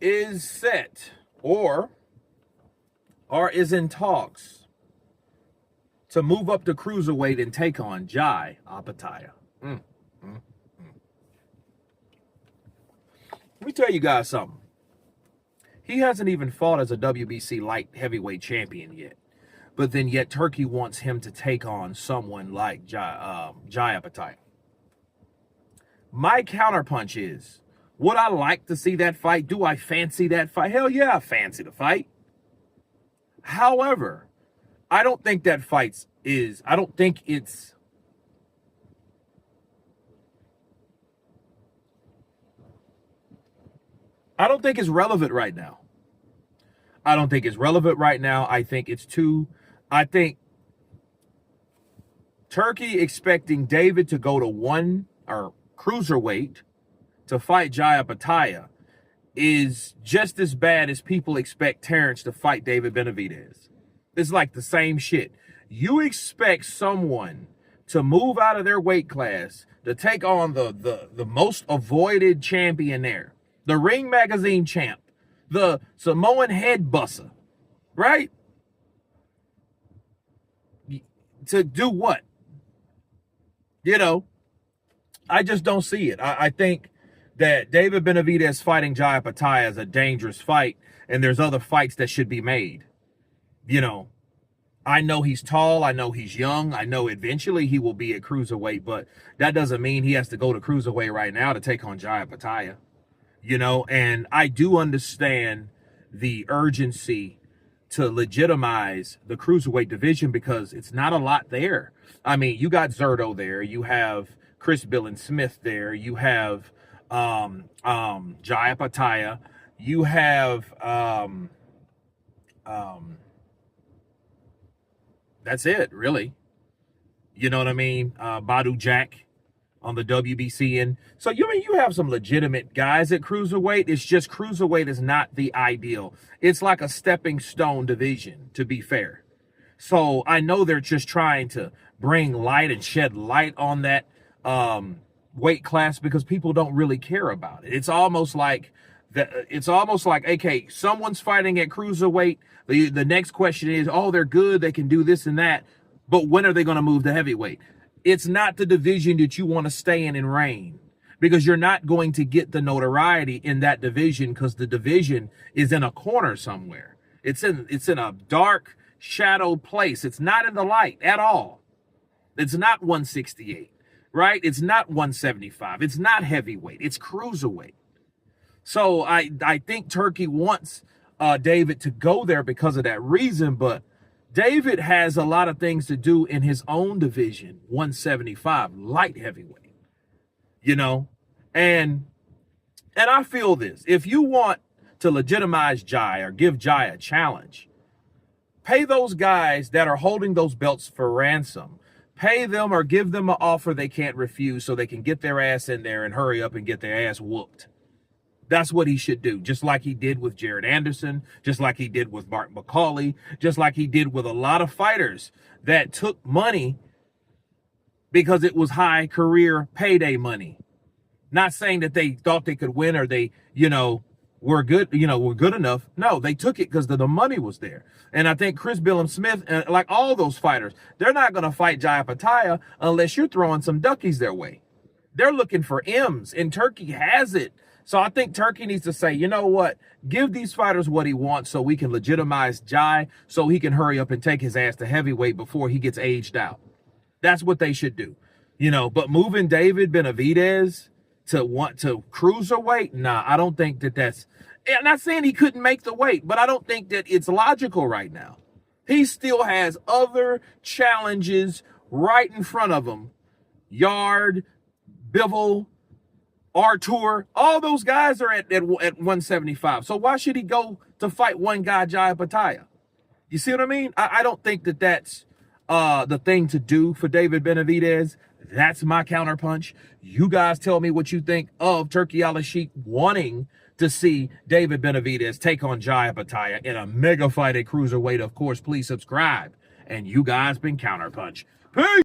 is set or is in talks to move up to cruiserweight and take on Jai Opetaia. Let me tell you guys something. He hasn't even fought as a WBC light heavyweight champion yet. But then yet Turkey wants him to take on someone like Jai Opetaia. My counterpunch is, would I like to see that fight? Do I fancy that fight? Hell yeah, I fancy the fight. However, I don't think that I don't think it's relevant right now. I don't think it's relevant right now. I think Turkey expecting David to go to cruiserweight to fight Jai Opetaia is just as bad as people expect Terrence to fight David Benavidez. It's like the same shit. You expect someone to move out of their weight class to take on the most avoided champion there, the Ring Magazine champ, the Samoan head busser, right? To do what? You know, I just don't see it. I think that David Benavidez fighting Jai Opetaia is a dangerous fight, and there's other fights that should be made. You know, I know he's tall. I know he's young. I know eventually he will be at cruiserweight, but that doesn't mean he has to go to cruiserweight right now to take on Jai Opetaia. You know, and I do understand the urgency to legitimize the cruiserweight division because it's not a lot there. I mean, you got Zerto there. You have Chris Smith there. You have Jai Opetaia. You have that's it, really. You know what I mean? Badu Jack on the WBC. And so you have some legitimate guys at cruiserweight. It's just cruiserweight is not the ideal. It's like a stepping stone division, to be fair. So I know they're just trying to bring light and shed light on that weight class because people don't really care about it. It's almost like okay, someone's fighting at cruiserweight. The next question is, oh, they're good, they can do this and that, but when are they going to move to heavyweight? It's not the division that you want to stay in and reign, because you're not going to get the notoriety in that division because the division is in a corner somewhere. It's in a dark shadow place. It's not in the light at all. It's not 168, right? It's not 175. It's not heavyweight. It's cruiserweight. So I think Turkey wants David to go there because of that reason, but David has a lot of things to do in his own division, 175, light heavyweight, you know? And I feel this. If you want to legitimize Jai or give Jai a challenge, pay those guys that are holding those belts for ransom. Pay them or give them an offer they can't refuse so they can get their ass in there and hurry up and get their ass whooped. That's what he should do, just like he did with Jared Anderson, just like he did with Mark McCauley, just like he did with a lot of fighters that took money because it was high career payday money. Not saying that they thought they could win or they, were good enough. No, they took it because the money was there. And I think Chris Smith, like all those fighters, they're not going to fight Jai Opetaia unless you're throwing some duckies their way. They're looking for M's, and Turkey has it. So I think Turkey needs to say, you know what? Give these fighters what he wants so we can legitimize Jai so he can hurry up and take his ass to heavyweight before he gets aged out. That's what they should do. But moving David Benavidez to cruiserweight, nah, I don't think that's... I'm not saying he couldn't make the weight, but I don't think that it's logical right now. He still has other challenges right in front of him. Yard, Bivol, Artur, all those guys are at 175. So why should he go to fight one guy, Jai Opetaia? You see what I mean? I don't think that's the thing to do for David Benavidez. That's my counterpunch. You guys tell me what you think of Turki Alashikh wanting to see David Benavidez take on Jai Opetaia in a mega fight at cruiserweight. Of course, please subscribe. And you guys been Counterpunch. Peace!